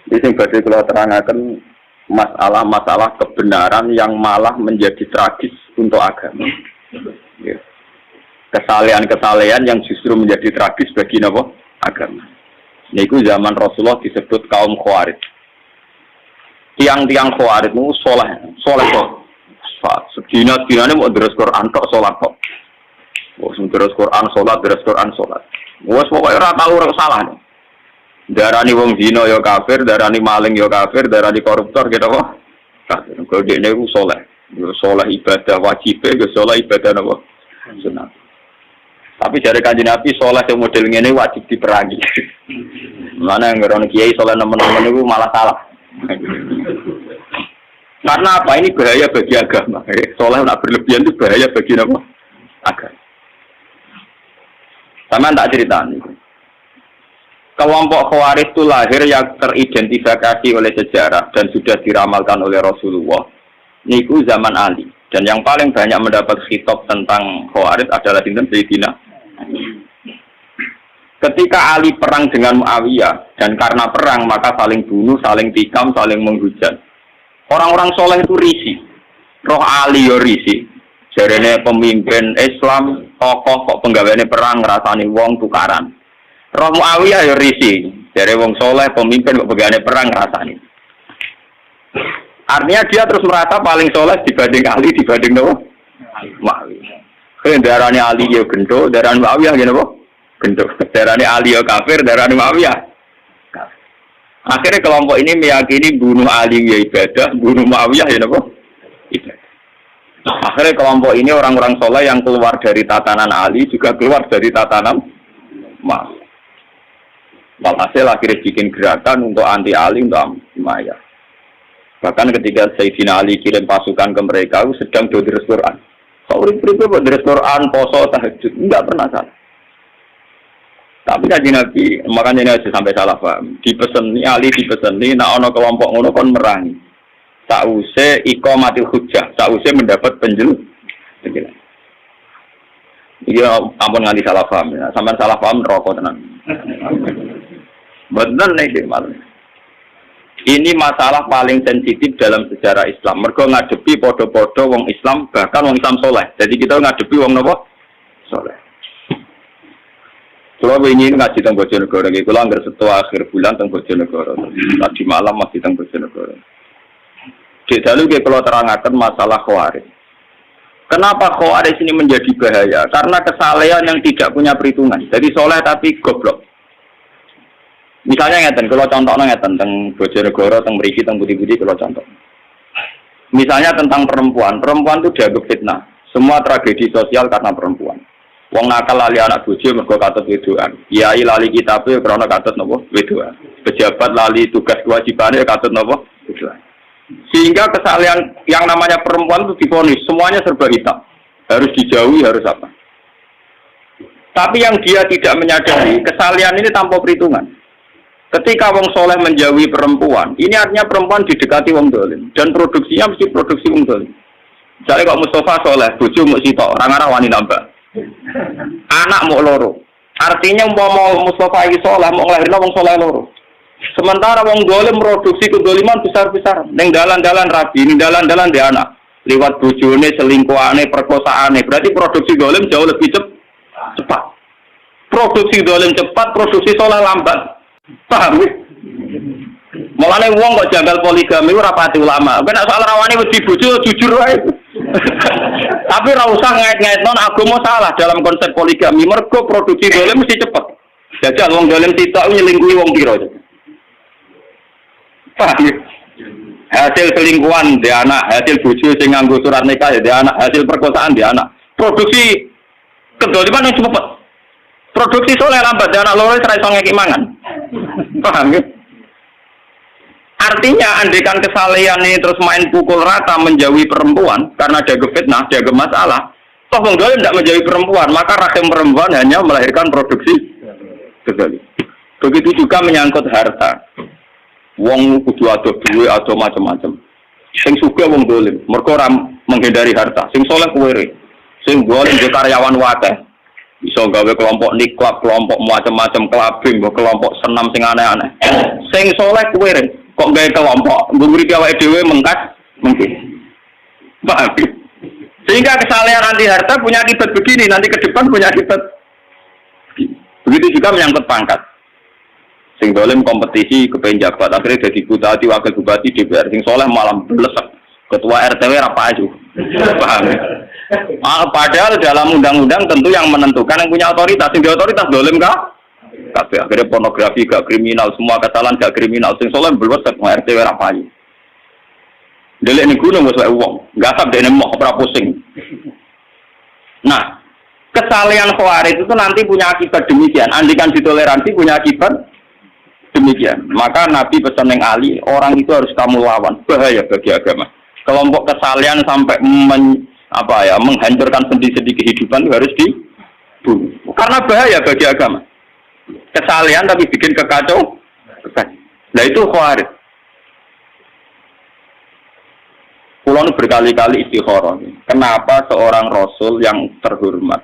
Di sing badhe kula terangaken masalah-masalah kebenaran yang malah menjadi tragis untuk agama. Ya. Kesalehan-kesalehan yang justru menjadi tragis bagi napa? Agama. Niku zaman Rasulullah disebut kaum Khawarij. Tiang-tiang Khawarij itu soleh kok. Sedina-dinane mau deres Quran tok salat kok. Wes deres Quran salat, deres Quran salat. Wes pokoke ora tau ora salah. Darani wong zina ya kafir, darani maling ya kafir, darani koruptor gitu kok. Kafir. Kok dekne ku saleh. Yo saleh ibadah wajib, yo saleh ibadah napa? Sunat. Tapi jare Kanjeng Nabi saleh sing model ngene wajib diperangi. Mana yang ngeron kiai saleh nemen-nemen niku malah salah. Karena apa? Ini bahaya bagi agama. Saleh nak berlebihan itu bahaya bagi napa? Agama. Sama tak ceritani. Kelompok Khawarij itu lahir yang teridentifikasi oleh sejarah dan sudah diramalkan oleh Rasulullah. Niku zaman Ali. Dan yang paling banyak mendapat khitab tentang Khawarij adalah Sayyidina. Ketika Ali perang dengan Muawiyah dan karena perang maka saling bunuh, saling tikam, saling menghujat. Orang-orang soleh itu risih. Roh Ali yo risih. Jarene pemimpin Islam, tokoh kok penggaweane perang ngrasani wong tukaran. Roh Muawiyah ya risi, dari wong soleh pemimpin kok begane perang rasani. Artinya dia terus merasa paling soleh dibanding Ali, dibanding nopo? Muawiyah. Darane Ali ya gendo, darane Muawiyah ya nopo? Gendo. Darane Ali ya kafir, darane Muawiyah. Akhirnya kelompok ini meyakini bunuh Ali ya ibadah, bunuh Muawiyah ya nopo? Ibadah. Akhirnya kelompok ini orang-orang soleh yang keluar dari tatanan Ali juga keluar dari tatanan Muawiyah. Walhasil akhirnya bikin gerakan untuk anti Ali, untuk anti Maya. Bahkan ketika Sayyidina Ali kirim pasukan ke mereka, sedang deres Quran. Kalau berikut deres Quran, poso, tahajud, enggak pernah salah. Tapi Kanjeng Nabi, makanya ini sampai salah paham. Dipeseni Ali, dipeseni, nak ono kelompok ngono kon merangi. Sause iqamatil hujjah, sause mendapat penjelasan. Iya, ampun nganti salah paham. Sampai salah paham rokok tenang. Benar nih malah. Ini masalah paling sensitif dalam sejarah Islam. Mergo ngadepi podo-podo wong Islam, bahkan wong Islam soleh. Jadi kita ngadepi wong nopo? Soleh. Kalau ingin ngaji teng Bojonegoro, kalau anggar setua akhir bulan teng Bojonegoro, tadi malam masih teng Bojonegoro. Di dalam kalau terangkan masalah Khawarij. Kenapa Khawarij ini menjadi bahaya? Karena kesalehan yang tidak punya perhitungan. Jadi soleh tapi goblok. Misalnya ngeten, kalau contohnya ngeten teng Bojonegoro, teng Mriki, teng Budi-Budi kalau contoh. Misalnya tentang perempuan itu dianggap fitnah. Semua tragedi sosial karena perempuan. Wong nakal lali anak bojo mergo katut wedoan. Kiai lali kitabe krana katut napa? Wedoan. Pejabat lali tugas kewajibane katut napa? Wedoan. Sehingga kesalahan yang namanya perempuan itu divonis semuanya serba hitam. Harus dijauhi, harus apa? Tapi yang dia tidak menyadari, kesalahan ini tanpa perhitungan. Ketika wong soleh menjauhi perempuan, ini artinya perempuan didekati wong dolim. Dan produksinya mesti produksi wong dolim. Misalnya kok Mustafa soleh, bojo muk sitok, orang arah wani nambah. Anak muk loro. Artinya mau Mustafa iki soleh, mau nglahirno wong soleh loro. Sementara wong dolim produksi kedoliman besar-besar. Ning dalan-dalan rabi, ning dalan-dalan di anak. Lewat bojone, selingkuhane, perkosaane. Berarti produksi dolim jauh lebih cepat. Produksi dolim cepat, produksi soleh lambat. Paham ya? Mulane wong kok janggal poligami ora pati ulama. Nek soal rawani wedi bojo jujur wae. Tapi ora usah ngait-ngaitno agama salah dalam konsep poligami. Mergo produksi dolim mesti cepet. Jajal wong dolim sitok nyelingkuhi wong pira. Paham ya? Hasil selingkuhan di anak, hasil bojo sing nganggo surat nikah ya di anak, hasil perkosaan di anak. Produksi kedoliman yang cepet. Produksi soleh lambat di anak loro ora iso ngeki mangan. Paham ya? Artinya andekan kesalehan ini terus main pukul rata menjauhi perempuan karena dia fitnah, dia masalah. Toh wong dolim tidak menjauhi perempuan, maka rahim perempuan hanya melahirkan produksi kedolim. Begitu juga menyangkut harta. Wong kudu ado duwe atau macam-macam. Sing sugih wong dolim, mergo ora menghindari harta. Sing saleh kuwere. Sing dolim yo karyawan wae. Bisa gawe kelompok niklab, kelompok macam-macam kelabing, kelompok senam sing aneh-aneh. Sing soleh kuwere. Kok gaya kelompok, nguripi awake dhewe mengkas mungkin. Paham? Sehingga kesalahan anti harta punya akibat begini, nanti ke depan punya akibat begini. Begitu juga menyangkut pangkat. Sing dolim kompetisi kepengen jabat, akhirnya jadi bupati, wakil bupati, DPR. Sing soleh malah belesek. Ketua RTW apa aja. Paham? Padahal dalam undang-undang tentu yang menentukan yang punya otoritas. Sing di otoritas dolim kah? Kabeh akhirnya pornografi gak kriminal, semua kesalahan gak kriminal. Sing soleh belesek mau RTW apa aja. Delek ning gunung wis wae wong, gasap dene moh ora pusing. Nah, kesalahan Khawarij itu nanti punya akibat demikian. Andikan ditoleransi punya akibat demikian. Maka Nabi pesan yang Ali, orang itu harus kamu lawan. Bahaya bagi agama. Kelompok kesalahan sampai menghancurkan sendi-sendi kehidupan itu harus dibunuh. Karena bahaya bagi agama. Kesalahan tapi bikin kekacau. Nah itu Khawarij. Kulo berkali-kali istikharah. Kenapa seorang Rasul yang terhormat?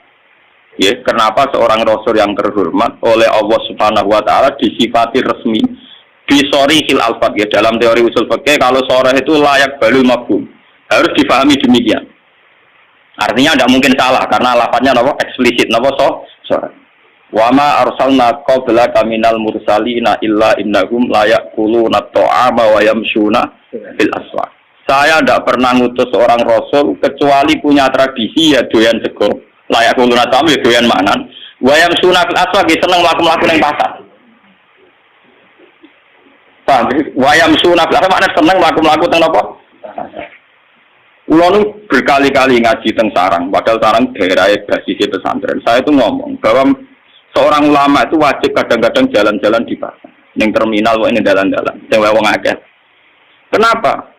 Ya, kenapa seorang Rasul yang terhormat oleh Allah Subhanahu Wa Taala disifati resmi bisorihil alfat ya dalam teori usul fikih kalau sorah itu layak balul mafhum harus difahami demikian. Artinya tidak mungkin salah karena lafadznya apa eksplisit apa sorah. Wa ma arsalna qablaka minal mursalina illa innahum layakuluna ta'ama wa yamshuna fil aswaq. Saya tidak pernah ngutus seorang rasul kecuali punya tradisi ya doyan sego. Layak kuluna ta'am ya doyan manan. Wa yamshuna fil aswaq seneng mlaku-mlaku ning pasar. Paham? Wa yamshuna fil aswaq maknane seneng mlaku-mlaku teng napa? Kulo berkali-kali ngaji teng Sarang, padahal Sarang daerah basis pesantren. Saya itu ngomong bahwa seorang ulama itu wajib kadang-kadang jalan-jalan di pasar, ning terminal kok ini dalan-dalan, sing wong akeh. Kenapa?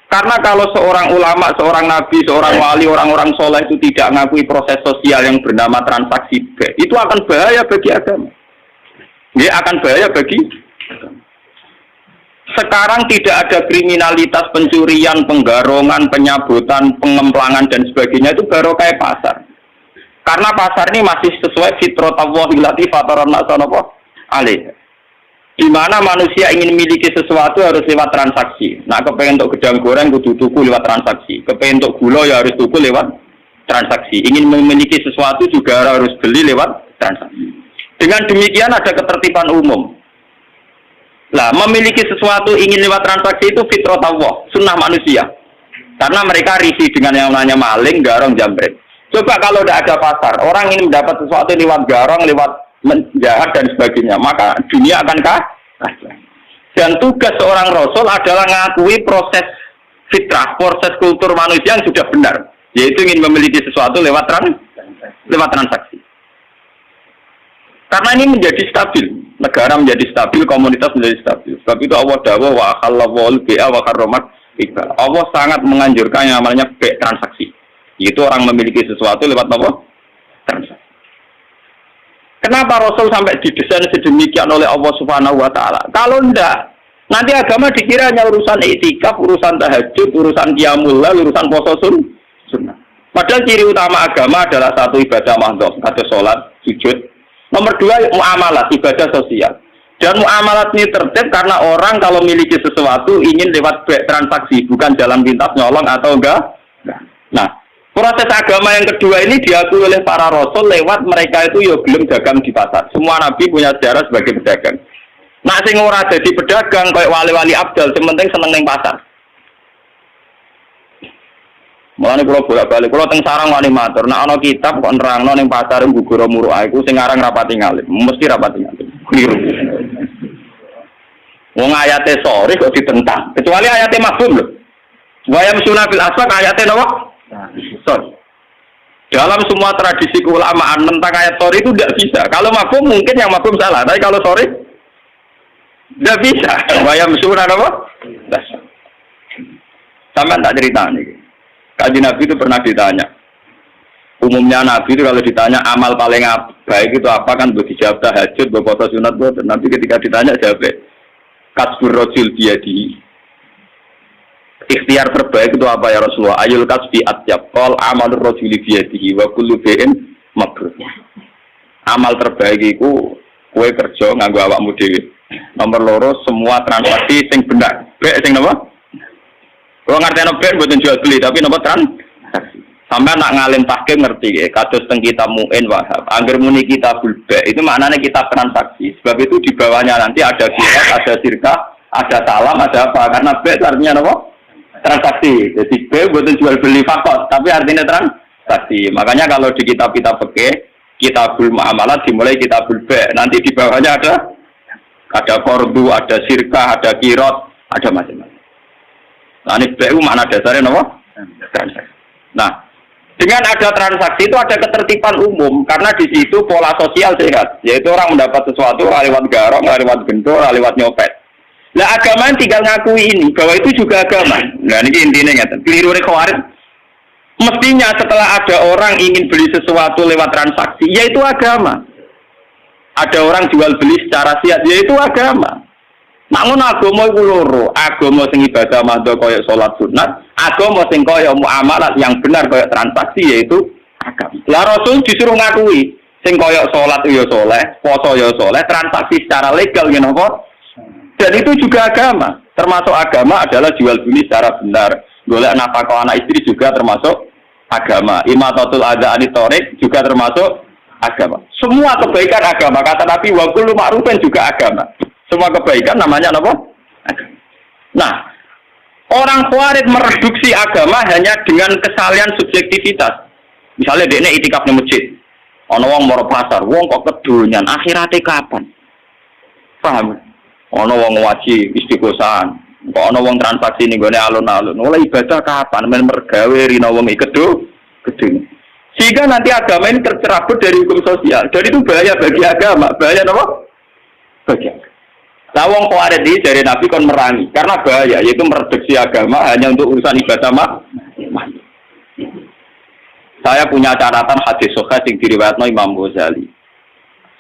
Karena kalau seorang ulama, seorang nabi, seorang wali, orang-orang soleh itu tidak mengakui proses sosial yang bernama transaksi B, itu akan bahaya bagi agama. Dia akan bahaya bagi agama. Sekarang tidak ada kriminalitas pencurian, penggarongan, penyabutan, pengemplangan dan sebagainya itu baru kayak pasar. Karena pasar ini masih sesuai fitratallahi allati fataran nasa alaih. Di mana manusia ingin memiliki sesuatu harus lewat transaksi. Nah, kepengen untuk gedang goreng kudu tuku lewat transaksi. Kepengen untuk gula ya harus tuku lewat transaksi. Ingin memiliki sesuatu juga harus beli lewat transaksi. Dengan demikian ada ketertiban umum. Lah, memiliki sesuatu ingin lewat transaksi itu fitrah Allah, sunnah manusia. Karena mereka risih dengan yang namanya maling, garong, jambret. Coba kalau tidak ada pasar, orang ingin mendapat sesuatu lewat garong, lewat menjahat dan sebagainya, maka dunia akan kacau. Dan tugas seorang rasul adalah mengakui proses fitrah, proses kultur manusia yang sudah benar, yaitu ingin memiliki sesuatu lewat transaksi. Karena ini menjadi stabil, negara menjadi stabil, komunitas menjadi stabil. Sebab itu Allah dawuh wa halawul bi'a wa harramat riba. Allah sangat menganjurkan yang namanya transaksi. Yaitu orang memiliki sesuatu lewat apa? Transaksi. Kenapa Rasul sampai didesain sedemikian oleh Allah Subhanahu Wa Taala? Kalau enggak, nanti agama dikira hanya urusan iktikaf, urusan tahajud, urusan qiyamul lail, urusan puasa sunnah. Padahal ciri utama agama adalah satu ibadah mahdhah, kata salat, sujud. Nomor dua, muamalat, ibadah sosial. Dan muamalat ini tertib karena orang kalau memiliki sesuatu ingin lewat transaksi, bukan jalan pintas nyolong atau enggak. Nah, proses agama yang kedua ini diakui oleh para rasul lewat mereka itu ya belum dagang di pasar. Semua nabi punya sejarah sebagai pedagang. Nah, sing ora dadi pedagang kayak wali-wali abdal, sing penting seneng ning pasar. Mulane kula bolak-balik, kula teng Sarang wani matur, nek ana kitab kok nerangno ning pasar gugur muruk iku sing aran rapati ngalim, mesti rapati ngalim. Kliru. Wong ayate sore kok ditentang, kecuali ayate mafhum lho. Wa yamsuna fil aswaq ayate napa? Sorry. Dalam semua tradisi keulamaan tentang ayat sorry itu tidak bisa. Kalau mafhum mungkin yang mafhum salah, tapi kalau sorry tidak bisa. Wa yamsuna napa? Sampeyan tak cerita nih. Kanjeng Nabi itu pernah ditanya. Umumnya Nabi itu kalau ditanya amal paling baik itu apa kan buat dijawab tahajud, buat puasa sunat, buat nanti ketika ditanya jawab kasbur rajul biyadihi. Ikhtiar terbaik itu apa ya Rasulullah? Ayul kasbi atyab qol amalur rajuli biyadihi wa kullu bi'in mabrur. Amal terbaik itu Kowe kerja nganggo awakmu dhewe. Nomor loro semua transaksi sing benar. Bek sing napa? Kalau ngerti bek mboten jual beli tapi napa transaksi. Sampai nak ngalim tahkim ngerti ya, kados teng kitab Mu'in Wahab. Angger muni kitabul bek itu maknanya kitab transaksi. Sebab itu di bawahnya nanti ada kirat, ada sirka, ada salam, ada apa. Karena bek artinya apa? Transaksi. Jadi bek mboten jual beli fakot, tapi artinya transaksi. Makanya kalau di kitab-kitab fikih, kitabul muamalat dimulai kitabul bek. Nanti di bawahnya ada kordu, ada sirka, ada kirot, ada macam-macam. Nah ini bek makna dasarnya apa? Transaksi. Nah, dengan ada transaksi itu ada ketertiban umum karena di situ pola sosial sehat, yaitu orang mendapat sesuatu lewat garong, lewat bentur, lewat nyopet. Nah agama tinggal ngakui ini bahwa itu juga agama. Nah ini intinya nggak, keliru Khawarij. Mestinya setelah ada orang ingin beli sesuatu lewat transaksi, yaitu agama. Ada orang jual beli secara siat, yaitu agama. Namun agama iku loro, agama sing ibadah madha kaya salat sunat, agama sing kaya muamalat yang benar kaya transaksi yaitu agama. Lah Rasul disuruh ngakui sing kaya salat ya saleh, puasa ya saleh, transaksi secara legal ngene apa? Dan itu juga agama. Termasuk agama adalah jual beli secara benar. Golek nafkah anak istri juga termasuk agama. Imatatul adza anitorik juga termasuk agama. Semua kebaikan agama. Kata Nabi wa kullu ma'rufin juga agama. Semua kebaikan namanya apa? Agama. Nah, orang Khawarij mereduksi agama hanya dengan kesalahan subjektivitas. Misalnya dia ini itikaf di masjid. Ono wong moro pasar, wong kok kedonyan, akhirate kapan? Paham? Ono wong ngaji istiqosan, kok ono wong transaksi ning gone alun-alun. Mulai ibadah kapan? Men mergawe rina wong gedhe. Sehingga nanti agama ini tercerabut dari hukum sosial. Dan itu bahaya bagi agama. Bahaya apa? Bagi agama. Nah, wong Khawarij ini dari Nabi kon merangi karena bahaya, yaitu mereduksi agama hanya untuk urusan ibadah Saya punya catatan hadis sahih yang diriwayatkan Imam Ghazali.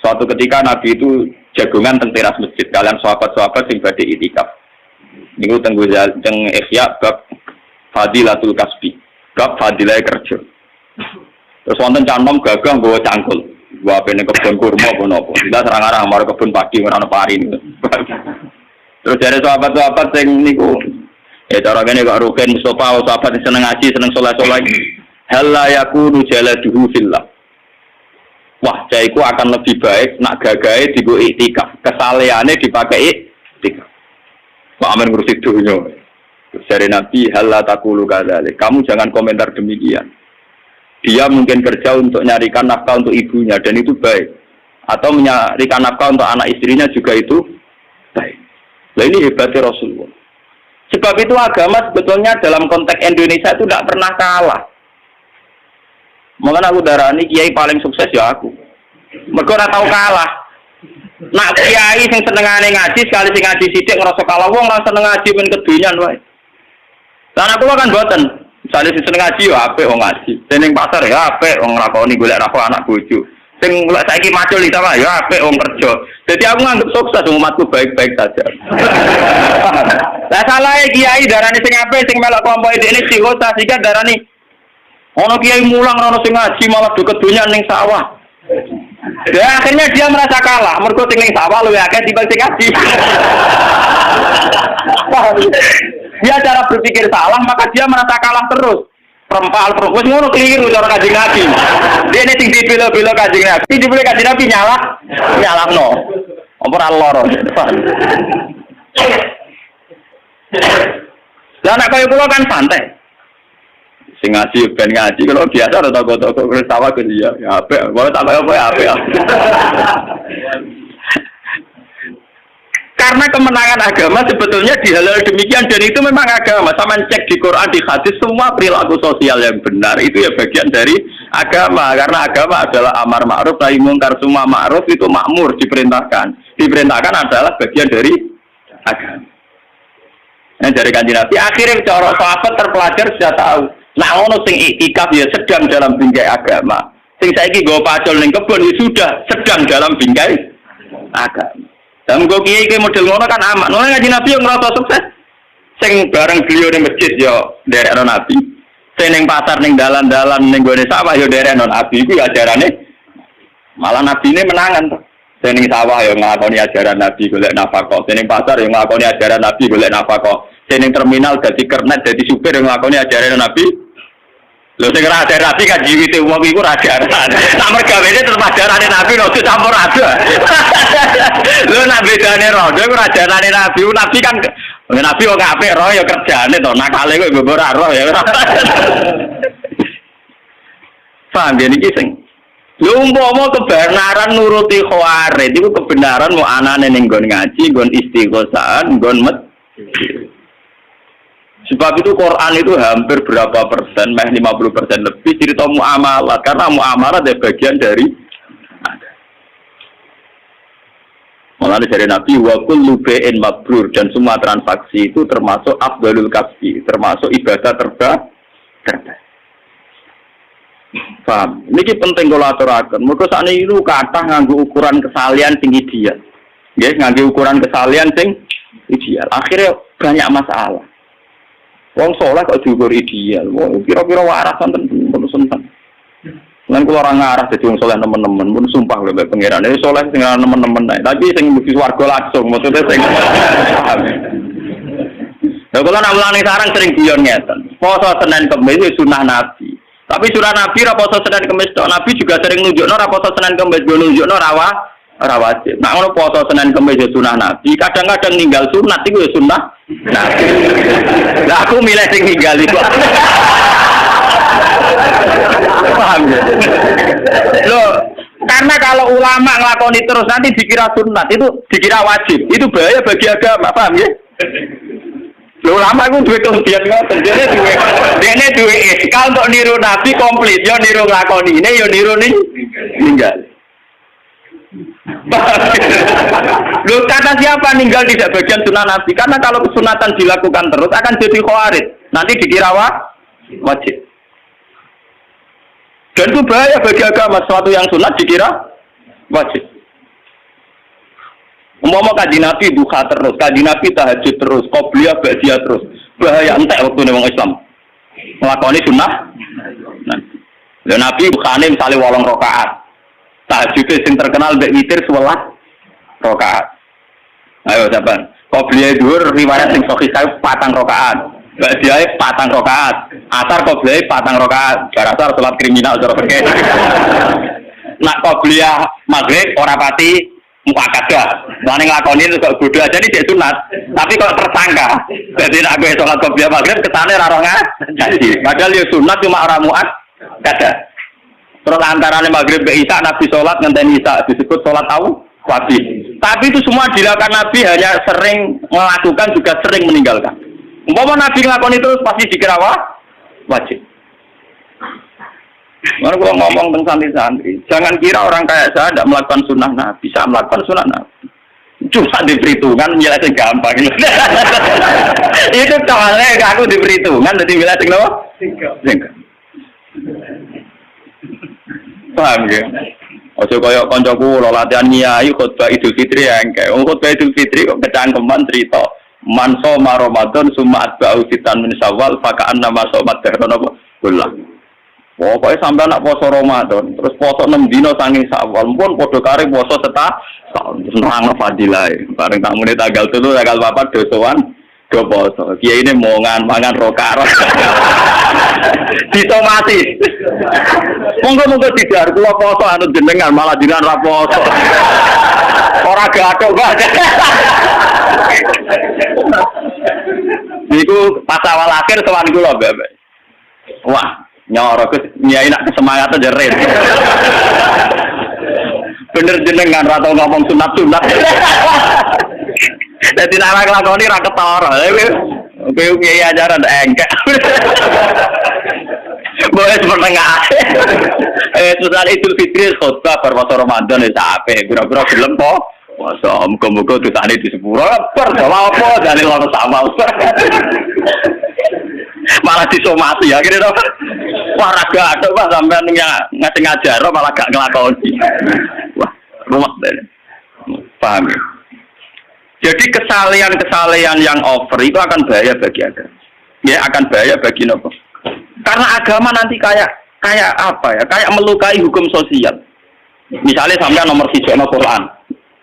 Suatu ketika Nabi itu jagungan teng teras masjid kalian sahabat-sahabat sing badhe itikaf. Niku teng Ghazali teng Ihya bab Fadilatul Kasbi, bab fadilah kerja. Terus wonten canom gagah nggawa cangkul. Gua pengen kebun kurma apa napa. Kita serang-arang marang kebun padi ora ana pari. Terus dari sahabat-sahabat sing niku cara kene kok Rukin Mustofa sahabat seneng ngaji, seneng saleh-saleh. Hal la yakunu jaladuhu fillah. Wah, jaiku akan lebih baik nak gagahe digo iktikaf. Kesaleane dipakai iktikaf. Pak Amin ngurusi dunya. Dari Nabi hal la taqulu kadzalik. Kamu jangan komentar demikian. Dia mungkin kerja untuk nyarikan nafkah untuk ibunya dan itu baik. Atau menyarikan nafkah untuk anak istrinya juga itu baik. Nah ini hebatnya Rasulullah. Sebab itu agama sebetulnya dalam konteks Indonesia itu tidak pernah kalah. Makanya aku darani kiai paling sukses ya aku. Mereka ora tau kalah. Nak kiai sing senengane ngaji sekali sing ngaji sithik ngrasa kalah wong ora seneng ngaji men kedunyan wae. Lan aku kan mboten. Misalnya si seneng ngaji ya apik wong ngaji. Ning pasar ya apik wong nglakoni golek nafkah anak bojo. Sing mulai saiki macul iki sama ya apik wong kerja. Jadi aku nganggep sukses umatku baik-baik saja. Lah salahe kiai darani sing apik sing melok kelompok ini psikosa sehingga darani ono kiai mulang ono sing ngaji malah do kedonyan ning sawah. Ya akhirnya dia merasa kalah mergo sing ning sawah luwih akeh timbang sing ngaji. Dia cara berpikir salah, maka dia merasa kalah terus. Perempal, wis ngono keliru cara Kanjeng Nabi. Dia ini sing dibela-bela Kanjeng Nabi, dibela Kanjeng Nabi nyalahno. Ora loro. Lah nek kaya kula kan santai. Sing ngaji ben ngaji kalau biasa ada toko-toko sawah ke dia. Ya apik, wae tak kaya apa ya apik. Karena kemenangan agama sebetulnya dihalal demikian dan itu memang agama. Sama cek di Quran, di hadis, semua perilaku sosial yang benar itu ya bagian dari agama. Karena agama adalah amar ma'ruf nahi mungkar, semua ma'ruf itu makmur diperintahkan. Diperintahkan adalah bagian dari agama. Nah dari Kanjeng Nabi akhirnya cara sahabat terpelajar sudah tahu. Nah ono sing iktikaf ya sedang dalam bingkai agama. Sing saiki nggo pacul ning kebon ya sudah sedang dalam bingkai agama. Dan gue kiai model ngono kan aman. Nolak ngaji Nabi yang ngerasa sukses. Sing bareng beliau di masjid yo derek non Nabi. Sing ning pasar ning dalan-dalan ning gone sawah yo derek non Nabi. Iku ajarane malah Nabi ini menangan tuh. Sing sawah yo nglakoni ajaran Nabi golek nafkah, sing pasar yo nglakoni ajaran Nabi golek nafkah, sing terminal dadi kernet dadi supir yo nglakoni ajaran Nabi. Lho sing ora ajaran Nabi kan jiwite wong iku ora ajaran. Sak mergawene tetep ajarane Nabi lho campur aduk. Lho nek bedane rodo iku ajarane Nabi, Nabi kan Nabi wong apik roh ya kerjane to, nakale kok mbok ora roh ya. Paham ya niki sing. Lho umpama kebenaran nuruti khawarid iku kebenaran mau anane ning nggon ngaji, nggon istighosah, nggon sebab itu Quran itu hampir berapa persen, 50% lebih cerita muamalah karena muamalah adalah bagian dari malah dari Nabi wa kullu bai'in mabrur dan semua transaksi itu termasuk afdalul kasbi, termasuk ibadah terbaik. Paham? Niki penting kula aturaken. Mergo sakniki itu kathah nganggo ukuran kesalian sing ideal. Nggih, nganggo ukuran kesalian sing ideal. Akhirnya banyak masalah. Wong soleh kok diukur ideal. Wong kira-kira waras wonten seneng. Lan kula ora ngarah dadi wong soleh nemen-nemen, pun sumpah lho mbek pangeran. Iki soleh sing nemen-nemen ae. Tapi sing mlebu swarga langsung, maksudnya sing paham. Lha kula nak mulane sarang sering guyon ngeten. Poso Senin Kamis itu sunah Nabi. Tapi sunah Nabi ra poso Senin Kamis tok. Nabi juga sering nunjukno ra poso Senin Kamis, go nunjukno ora wajib. Nek ngono poso Senin Kamis itu sunah Nabi, kadang-kadang ninggal sunat iku ya sunah Nabi. Lah aku milih sing ninggal iku. Paham ya? Loh, karena kalau ulama ngelakoni terus nanti dikira sunat, itu dikira wajib. Itu bahaya bagi agama, paham ya? Loh, ulama itu duwe kelebihan ngoten. Dene duwe iskal untuk niru Nabi komplit, yo niru nglakoni ini, yo niru ninggal. Loh, kata siapa ninggal tidak bagian sunnah Nabi? Karena kalau kesunatan dilakukan terus akan jadi khawarij. Nanti dikira wajib. Dan itu bahaya bagi agama, sesuatu yang sunat dikira wajib. Umpama kaji Nabi duha terus, kaji Nabi tahajud terus, qobliyah ba'diyah terus. Bahaya entek waktu ning wong Islam. Nglakoni sunah. Nah, Nabi bukhane misale 8 rakaat. Tahajud sing terkenal mbek witir 11 rakaat. Ayo sampean. Qobliyah dhuwur riwayat sing sahih 4 rakaat. Ba'diyah 4 rakaat. Asar qobliyah 4 rakaat. Asar salat kriminal cara fikih. Nak qobliyah maghrib ora pati muakkadah. Lan nglakoni kok bodho aja iki sunat. Tapi kok tersangka. Dadi nek kowe salat qobliyah maghrib ketane ra roh ngaji. Padahal ya sunat cuma ora muakkadah. Terus antaranya maghrib ke isya Nabi sholat ngenteni isya disebut sholat wajib. Tapi itu semua dilakukan Nabi hanya sering melakukan juga sering meninggalkan. Umpama Nabi ngelakoni terus pasti dikira wajib. Mana gua ngomong tentang santri-santri, jangan kira orang kayak saya tidak melakukan sunnah Nabi, saya melakukan sunnah Nabi. Cuma diperhitungkan menjelaskan gampang. Itu soalnya aku diperhitungkan jadi menjelaskan apa? Singkat. Paham ya? Ojo kaya kancaku lo latihan nyai khutbah Idul Fitri ya engke. Khutbah Idul Fitri kok kecangkeman cerita man shoma Ramadan summa atba'u sitan min Syawal fa ka'anna ma shomat dahron apa? Ulah. Pokoke sampean nak poso Ramadan, terus poso 6 dina saking Syawal, pun padha kare poso setahun. Terus nang fadilah. Bareng tak muni tanggal 3 tanggal 4 dosoan do poso. Kiai ini mangan rokar. Ditomati. Monggo tidak kula poso anu jenengan malah jenengan ra poso. Ora gathok banget. Niku pas awal akhir sowan kula, Mbak. Wah, nyoro nyai nak semangat jerit. Bener jenengan ra tau ngomong sunat-sunat. Dadi nek nglakoni ra ketara. Kowe kiai ajaran engkek. Boleh setengah. Setelah Idul Fitri khutbah berpuasa Ramadan ya sampai pura-pura gelem po. Puasa muga-muga dosane di sepuro per apa jane loro sama. Malah disomati ya kira wah raga atuk Pak sampean ngasih ngajar malah gak nglakoni. Wah, rumah dene. Paham. Jadi kesalehan-kesalehan yang over itu akan bahaya bagi agama. Ya akan bahaya bagi nopo. Karena agama nanti kayak apa ya? Kayak melukai hukum sosial. Misalnya sampai nomor 1 Quran.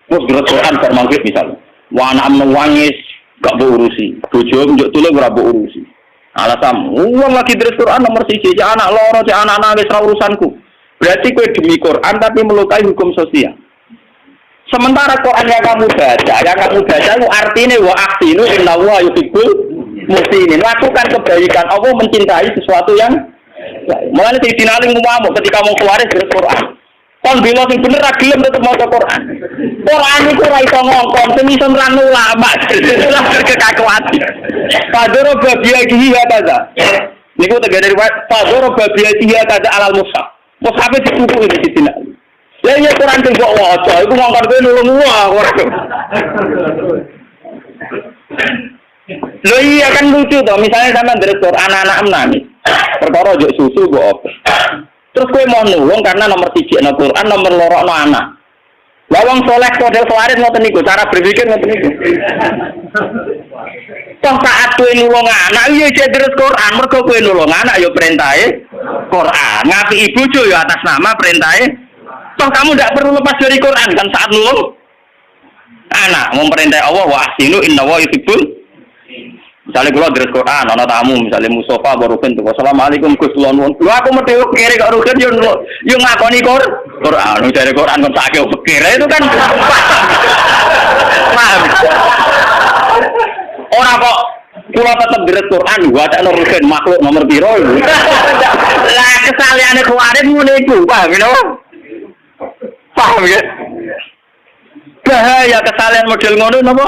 Terus Quran bar maghrib misalnya. Wah anak menangis gak berurusi. Bojo njuk tulung ora berurusi. Alasan uang lagi terus Quran nomor 1 cek anak loro cek anak nangis ra urusanku. Berarti kowe demi Quran tapi melukai hukum sosial. Sementara Quran yang kamu baca itu artinya wa ahsinu innallaha yuhibbul muhsinin. Lakukan kebaikan. Allah mencintai sesuatu yang mulane sing dinaling muamu ketika mau keluar dari Quran. Kon bilo sing bener ra gelem tetep maca Quran. Quran iku ora iso ngongkon, sing iso nerangno ulama. Itulah kekakuan. Padoro babiyahi hada. Niku tegene riwayat padoro babiyahi hada alal mushaf. Mushaf dituku di sini. Ya iya Quran sing kok waca, iku ngongkon kowe nulung ora. Loh iya kan lucu toh, misalnya sama dari anak-anak menangis, perkara juk susu gue apa? Terus gue mau nulung karena nomor 3 no Quran, nomor loro no anak. Lawang soleh model kelarin ngoten niku, cara berpikir ngoten niku. Toh saat gue nulung anak, iya terus Quran, mergo gue nulung anak yo perintahe Quran, ngapi ibu jo yo atas nama perintahe. Toh kamu tidak perlu lepas dari Quran kan saat nulung anak, memperintah Allah wa ahsinu innallaha yuhibbul. Misalnya kalau dari Quran, ada tamu, misalnya Mustafa Barukin, Assalamualaikum Gus Lon. Lu aku mau kiri kok Rukin, yang ngakoni Quran, dari Quran kan sakit pikir itu kan, paham? Orang kok pulau tetap dari Quran, gua ada Rukin makhluk nomor biro. Lah kesalahannya kemarin mulaiku, paham ya? Paham ya? Bahaya kesalahan model ngono, napa?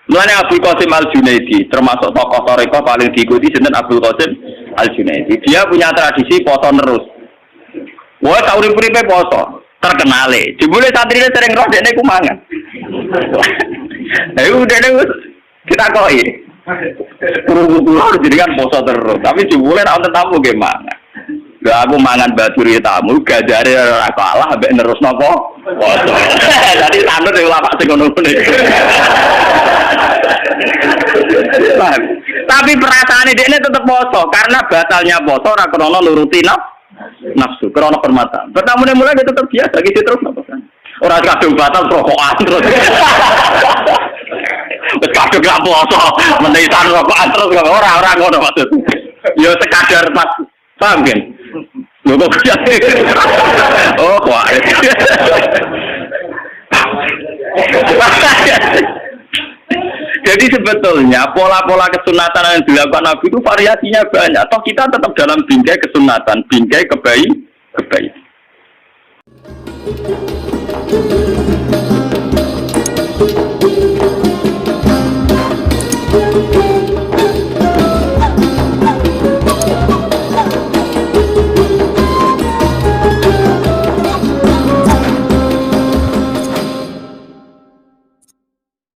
Mulanya Abdul Qasim Al-Junaidi, termasuk tokoh Thariqah paling diikuti jeneng Abdul Qasim Al-Junaidi. Dia punya tradisi poso terus. Wah, urip-uripe poso, terkenale. Jebule santrine sering roh dekne ku mangan. Ayo dekne kita koi. Kulo jadi kan poso terus, tapi jebule ra wonten tamu ge mangan. Lah aku mangan baturi tamu, gajare ora kalah mbek nerus napa? Poso. Jadi sanut e ulama sing ngono-ngono. Tapi perasaan ini tetap poso karena batalnya poso ora krana nuruti nafsu, krana permata. Pertama mulai dia tetap biasa gitu terus napa kan. Ora kadung batal rokokan terus. Wis kadung gak poso, menisan rokokan terus ora ngono maksud. Ya sekadar pas paham kan? Lho kok oh kuat. Jadi sebetulnya pola-pola kesunatan yang dilakukan Nabi itu variasinya banyak. Toh kita tetap dalam bingkai kesunatan, bingkai kebaikan.